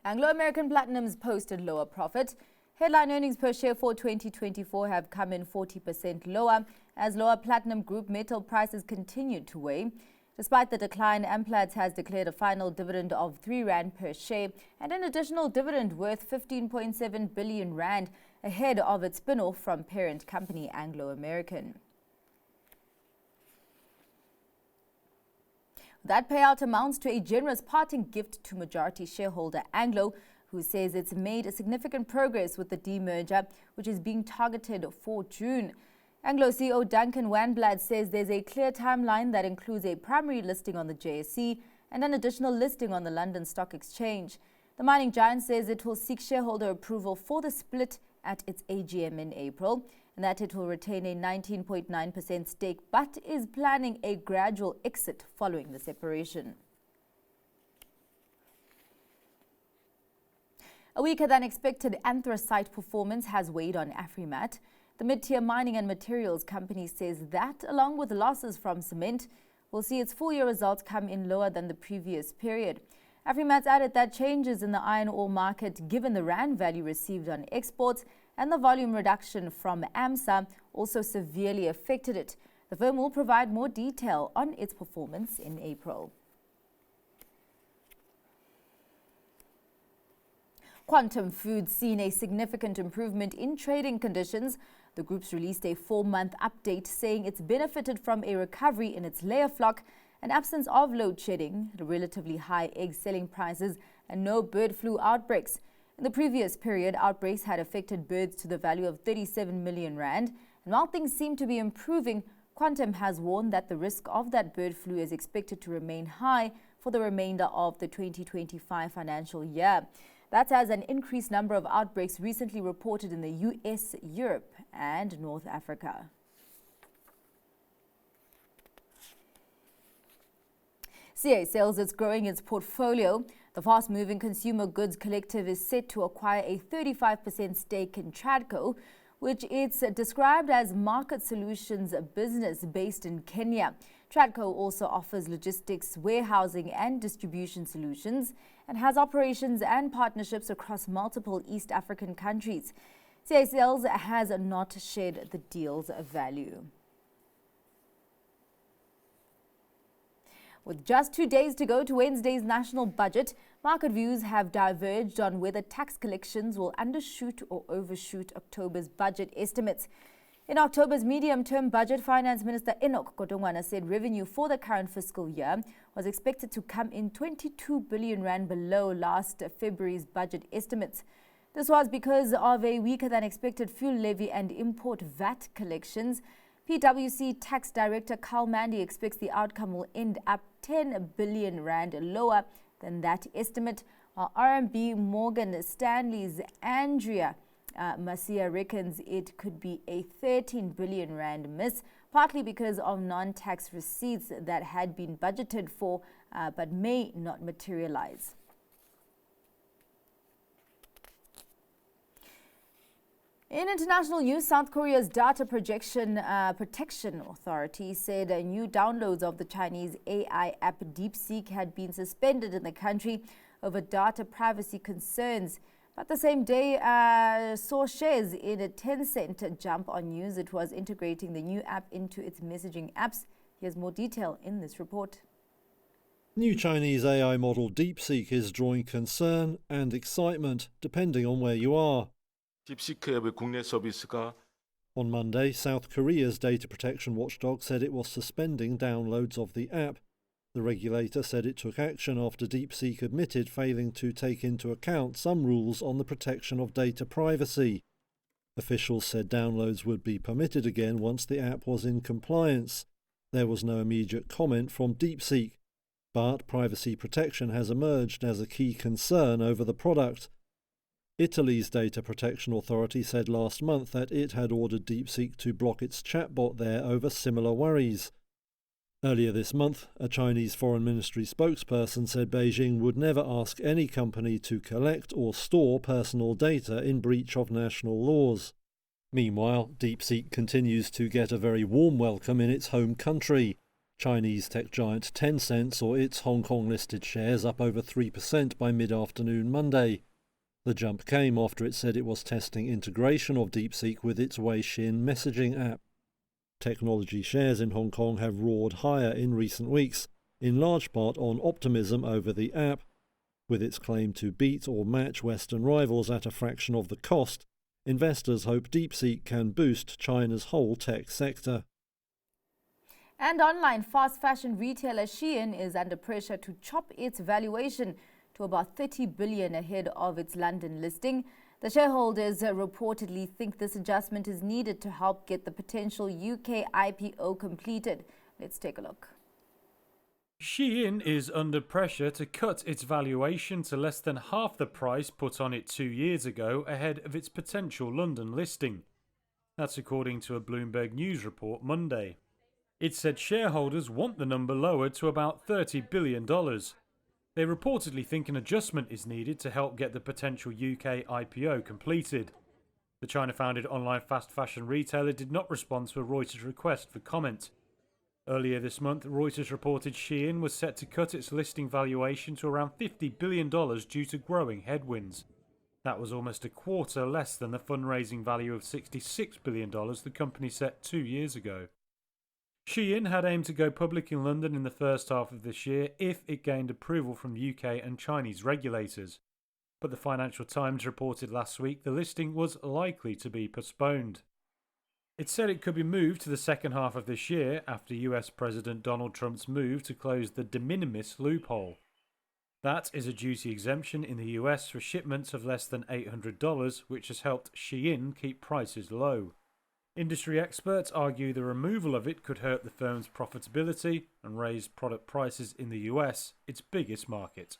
Anglo American Platinum's posted lower profit. Headline earnings per share for 2024 have come in 40% lower as lower platinum group metal prices continued to weigh. Despite the decline, Amplats has declared a final dividend of R3 per share and an additional dividend worth 15.7 billion rand ahead of its spin-off from parent company Anglo American. That payout amounts to a generous parting gift to majority shareholder Anglo, who says it's made significant progress with the demerger, which is being targeted for June. Anglo CEO Duncan Wanblad says there's a clear timeline that includes a primary listing on the JSE and an additional listing on the London Stock Exchange. The mining giant says it will seek shareholder approval for the split at its AGM in April, and that it will retain a 19.9% stake, but is planning a gradual exit following the separation. A weaker than expected anthracite performance has weighed on Afrimat. The mid-tier mining and materials company says that, along with losses from cement, will see its full-year results come in lower than the previous period. Afrimat added that changes in the iron ore market, given the rand value received on exports and the volume reduction from AMSA, also severely affected it. The firm will provide more detail on its performance in April. Quantum Foods seen a significant improvement in trading conditions. The group's released a 4-month update saying it's benefited from a recovery in its layer flock, an absence of load shedding, relatively high egg selling prices, and no bird flu outbreaks. In the previous period, outbreaks had affected birds to the value of 37 million rand. And while things seem to be improving, Quantum has warned that the risk of that bird flu is expected to remain high for the remainder of the 2025 financial year. That's as an increased number of outbreaks recently reported in the US, Europe, and North Africa. CA says it's growing its portfolio. The fast-moving consumer goods collective is set to acquire a 35% stake in Tradco, which it's described as market solutions business based in Kenya. Tradco also offers logistics, warehousing and distribution solutions and has operations and partnerships across multiple East African countries. CA Sales has not shared the deal's value. With just 2 days to go to Wednesday's national budget, market views have diverged on whether tax collections will undershoot or overshoot October's budget estimates. In October's medium-term budget, Finance Minister Enoch Godongwana said revenue for the current fiscal year was expected to come in 22 billion rand below last February's budget estimates. This was because of a weaker-than-expected fuel levy and import VAT collections. PwC Tax Director Carl Mandy expects the outcome will end up 10 billion rand lower than that estimate, while RMB Morgan Stanley's Andrea Masia reckons it could be a 13 billion rand miss, partly because of non-tax receipts that had been budgeted for but may not materialize. In international news, South Korea's Data Protection Authority said new downloads of the Chinese AI app DeepSeek had been suspended in the country over data privacy concerns. But the same day saw shares in a Tencent jump on news it was integrating the new app into its messaging apps. Here's more detail in this report. New Chinese AI model DeepSeek is drawing concern and excitement depending on where you are. On Monday, South Korea's data protection watchdog said it was suspending downloads of the app. The regulator said it took action after DeepSeek admitted failing to take into account some rules on the protection of data privacy. Officials said downloads would be permitted again once the app was in compliance. There was no immediate comment from DeepSeek, but privacy protection has emerged as a key concern over the product. Italy's Data Protection Authority said last month that it had ordered DeepSeek to block its chatbot there over similar worries. Earlier this month, a Chinese Foreign Ministry spokesperson said Beijing would never ask any company to collect or store personal data in breach of national laws. Meanwhile, DeepSeek continues to get a very warm welcome in its home country. Chinese tech giant Tencent saw its Hong Kong-listed shares up over 3% by mid-afternoon Monday. The jump came after it said it was testing integration of DeepSeek with its Weixin messaging app. Technology shares in Hong Kong have roared higher in recent weeks, in large part on optimism over the app. With its claim to beat or match Western rivals at a fraction of the cost, investors hope DeepSeek can boost China's whole tech sector. And online fast fashion retailer Shein is under pressure to chop its valuation to about $30 billion ahead of its London listing. The shareholders reportedly think this adjustment is needed to help get the potential UK IPO completed. Let's take a look. Shein is under pressure to cut its valuation to less than half the price put on it 2 years ago ahead of its potential London listing. That's according to a Bloomberg News report Monday. It said shareholders want the number lowered to about $30 billion. They reportedly think an adjustment is needed to help get the potential UK IPO completed. The China-founded online fast fashion retailer did not respond to a Reuters request for comment. Earlier this month, Reuters reported Shein was set to cut its listing valuation to around $50 billion due to growing headwinds. That was almost a quarter less than the fundraising value of $66 billion the company set 2 years ago. Shein had aimed to go public in London in the first half of this year if it gained approval from UK and Chinese regulators. But the Financial Times reported last week the listing was likely to be postponed. It said it could be moved to the second half of this year after US President Donald Trump's move to close the de minimis loophole. That is a duty exemption in the US for shipments of less than $800, which has helped Shein keep prices low. Industry experts argue the removal of it could hurt the firm's profitability and raise product prices in the US, its biggest market.